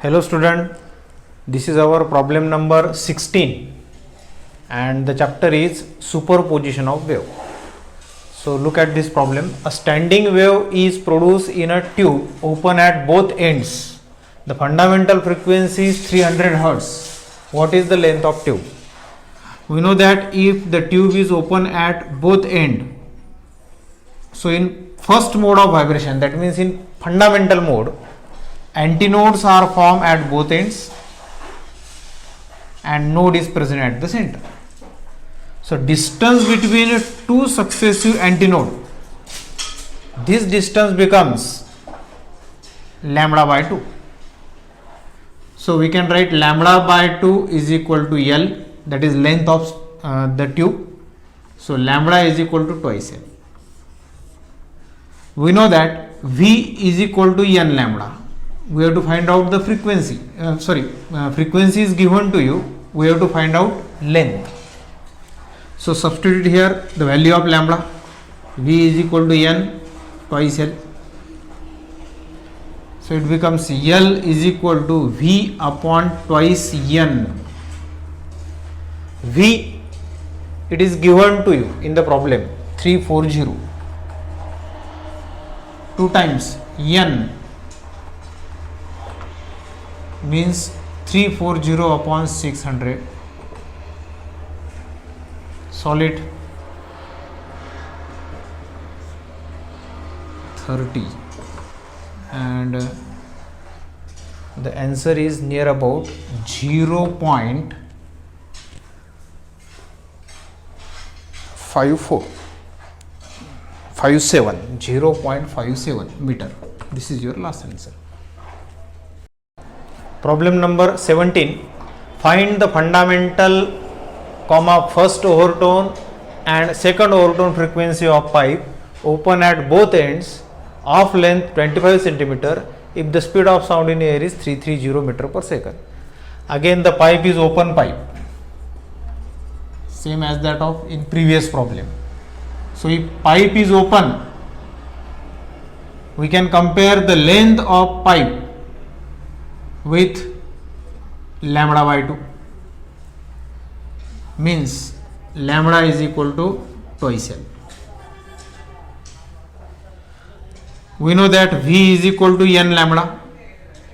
Hello student, this is our problem number 16 and the chapter is superposition of wave. So look at this problem. A standing wave is produced in a tube open at both ends. The fundamental frequency is 300 Hz. What is the length of tube? We know that if the tube is open at both ends, so in first mode of vibration, that means in fundamental mode, antinodes are formed at both ends and node is present at the center. So distance between two successive antinodes, this distance becomes lambda by 2. So we can write lambda by 2 is equal to L, that is length of the tube. So lambda is equal to twice L. We know that V is equal to N lambda. We have to find out the frequency. Frequency is given to you. We have to find out length. So substitute here the value of lambda. V is equal to N twice L. So it becomes L is equal to V upon twice N. V, it is given to you in the problem 340. 2 times N means 340 upon 600. Solid 30 and the answer is near about 0.54 0.57 meter. This is your last answer. Problem number 17. Find the fundamental, first overtone and second overtone frequency of pipe open at both ends of length 25 cm if the speed of sound in air is 330 meter per second. Again the pipe is open pipe, same as that of in previous problem. So if pipe is open, we can compare the length of pipe with lambda by 2, means lambda is equal to twice L. We know that V is equal to N lambda,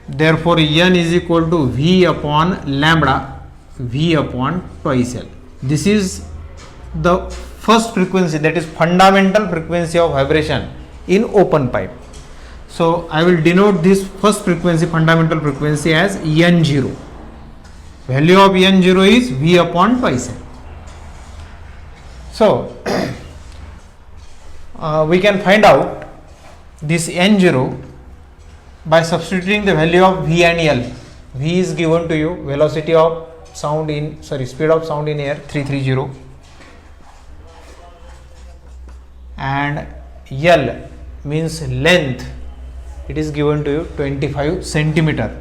therefore N is equal to V upon lambda, V upon twice L. This is the first frequency, that is fundamental frequency of vibration in open pipe. So I will denote this first frequency, fundamental frequency, as N0. Value of N0 is V upon twice L. So we can find out this N0 by substituting the value of V and L. V is given to you, velocity of sound in, speed of sound in air 330, and L means length, it is given to you 25 centimeter.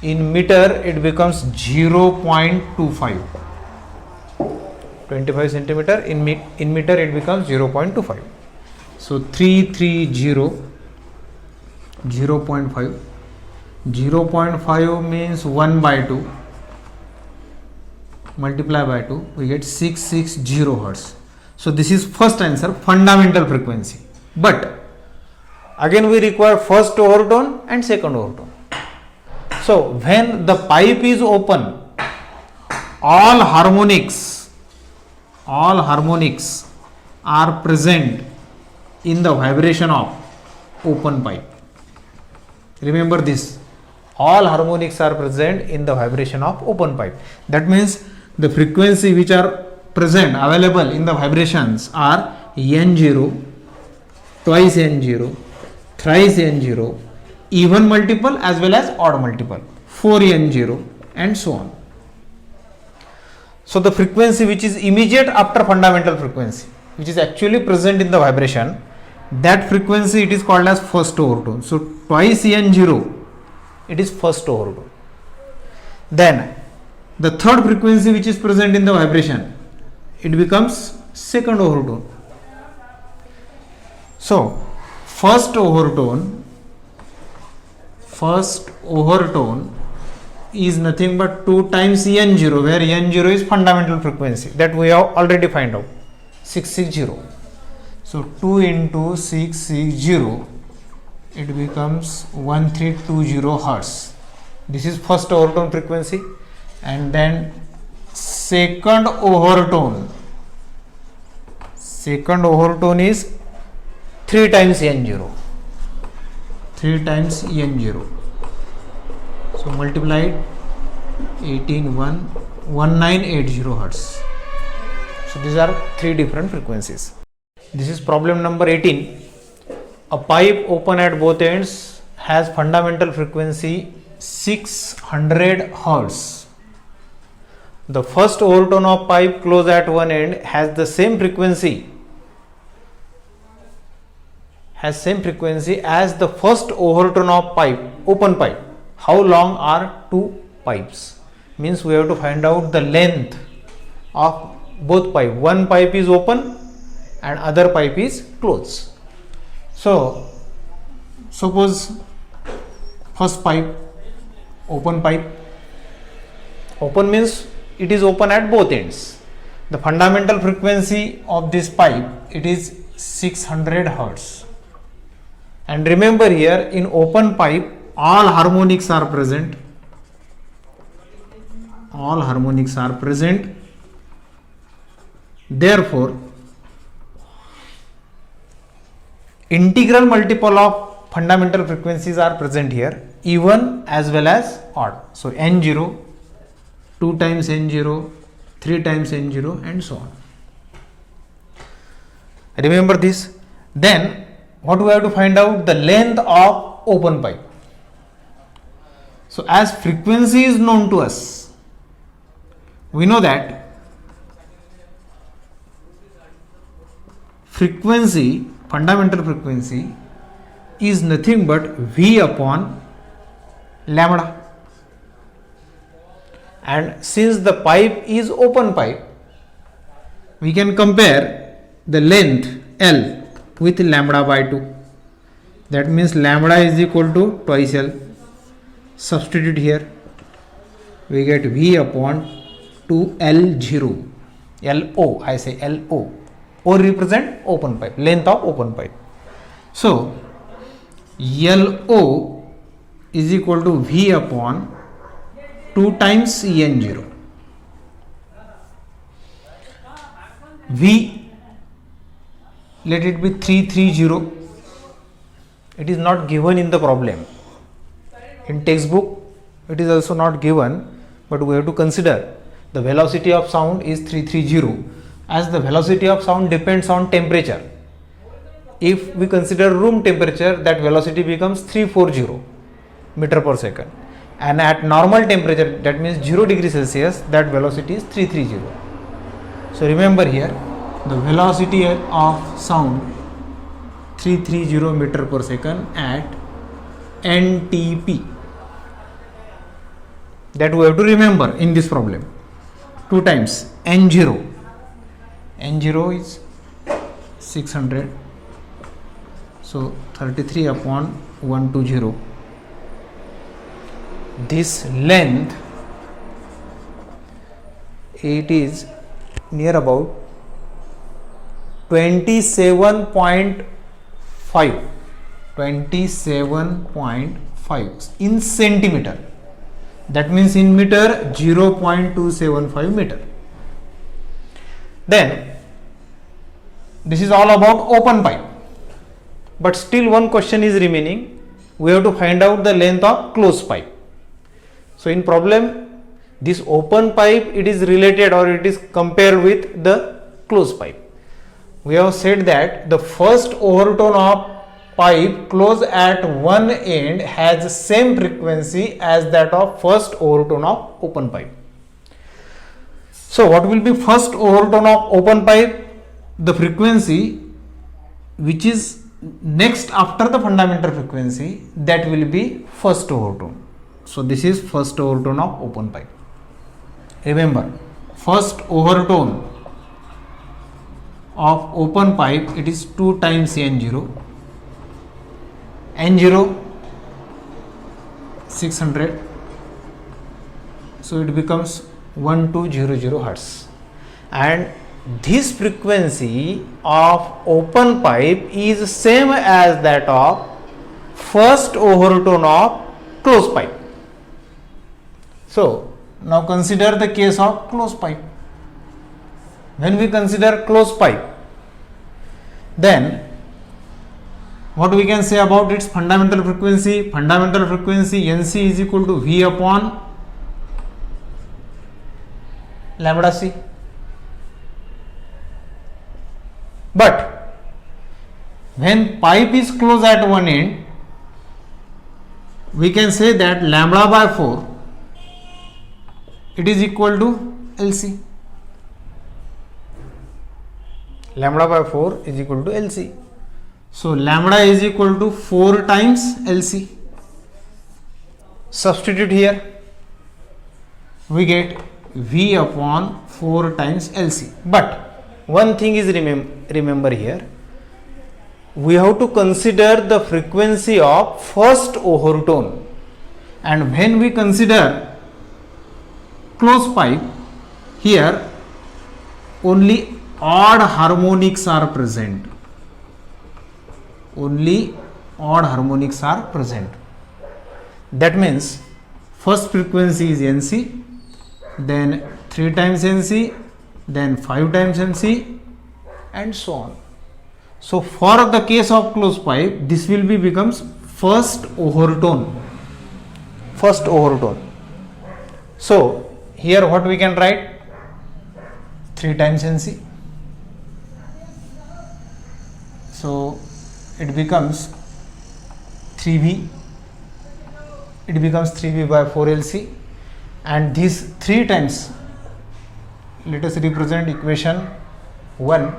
In meter it becomes 0.25. 25 centimeter in meter it becomes 0.25. So 330 0.5. 0.5 means 1 by 2. Multiply by 2, we get 660 Hertz. So this is first answer, fundamental frequency. But again we require first overtone and second overtone. So when the pipe is open, all harmonics are present in the vibration of open pipe. Remember this, all harmonics are present in the vibration of open pipe. That means the frequency which are present, available in the vibrations are N0, twice N0, thrice N0, even multiple as well as odd multiple, 4N0 and so on. So the frequency which is immediate after fundamental frequency, which is actually present in the vibration, that frequency it is called as first overtone. So twice N0, it is first overtone. Then the third frequency which is present in the vibration, it becomes second overtone. So first overtone is nothing but 2 times n0, where n0 is fundamental frequency that we have already find out, 660. So 2 into 660, it becomes 1320 hertz. This is first overtone frequency, and then second overtone is 3 times n0, 3 times n0. So multiplied 1980 hertz. So these are 3 different frequencies. This is problem number 18. A pipe open at both ends has fundamental frequency 600 hertz. The first overtone of pipe closed at one end has the same frequency as the first overtone of open pipe. How long are two pipes? Means we have to find out the length of both pipe. One pipe is open and other pipe is closed. So suppose first pipe, open pipe. Open means it is open at both ends. The fundamental frequency of this pipe, it is 600 hertz. And remember here, in open pipe all harmonics are present. Therefore, integral multiple of fundamental frequencies are present here, even as well as odd. So n0, 2 times n0, 3 times n0, and so on. Remember this. Then what we have to find out? The length of open pipe. So as frequency is known to us, we know that frequency, fundamental frequency, is nothing but V upon lambda. And since the pipe is open pipe, we can compare the length L with lambda by 2. That means lambda is equal to twice L. Substitute here, we get V upon 2L0. LO, I say LO. O represent open pipe, length of open pipe. So LO is equal to V upon 2 times N0. V, let it be 330. It is not given in the problem. In textbook, it is also not given, but we have to consider the velocity of sound is 330, as the velocity of sound depends on temperature. If we consider room temperature, that velocity becomes 340 meter per second, and at normal temperature, that means 0 degree Celsius, that velocity is 330. So remember here, the velocity of sound 330 meter per second at NTP. That we have to remember in this problem. 2 times N0. N0 is 600. So 33 upon 120. This length, it is near about 27.5 in centimeter. That means in meter 0.275 meter. Then this is all about open pipe, but still one question is remaining. We have to find out the length of closed pipe. So in problem, this open pipe, it is related or it is compared with the closed pipe. We have said that the first overtone of pipe closed at one end has the same frequency as that of first overtone of open pipe. So what will be first overtone of open pipe? The frequency which is next after the fundamental frequency, that will be first overtone. So this is first overtone of open pipe. Remember, first overtone of open pipe, it is 2 times N0. N0 600, So it becomes 1200 hertz, and this frequency of open pipe is same as that of first overtone of closed pipe. So now consider the case of closed pipe. When we consider closed pipe, then what we can say about its fundamental frequency? Fundamental frequency NC is equal to V upon lambda C. But when pipe is closed at one end, we can say that lambda by 4 it is equal to LC. Lambda by 4 is equal to LC. So lambda is equal to 4 times LC. Substitute here, we get V upon 4 times LC. But one thing is remember here, we have to consider the frequency of first overtone, and when we consider closed pipe, here only odd harmonics are present. Only odd harmonics are present. That means first frequency is NC, then 3 times NC, then 5 times NC, and so on. So for the case of closed pipe, this will be becomes first overtone. First overtone. So here what we can write? 3 times NC. So it becomes 3V. It becomes 3V by 4 LC, and these 3 times, let us represent equation 1,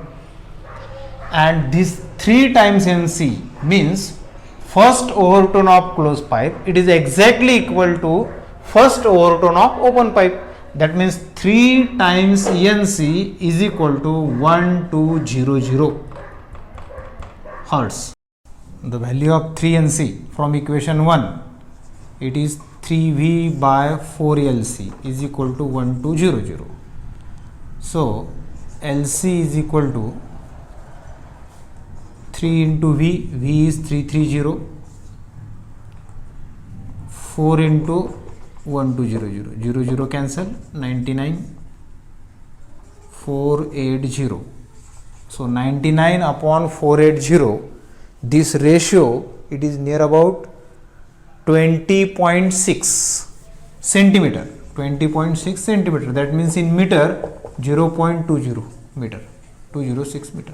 and this 3 times NC means first overtone of closed pipe. It is exactly equal to first overtone of open pipe. That means 3 times NC is equal to 1200 hertz. The value of 3NC from equation 1, it is 3V by 4LC is equal to 1200. So LC is equal to 3 into V, V is 330, 4 into 1200, 00 cancel, 99, 480. So 99 upon 480, this ratio, it is near about 20.6 centimeter. 20.6 centimeter, that means in meter 0.20 meter, 206 meter.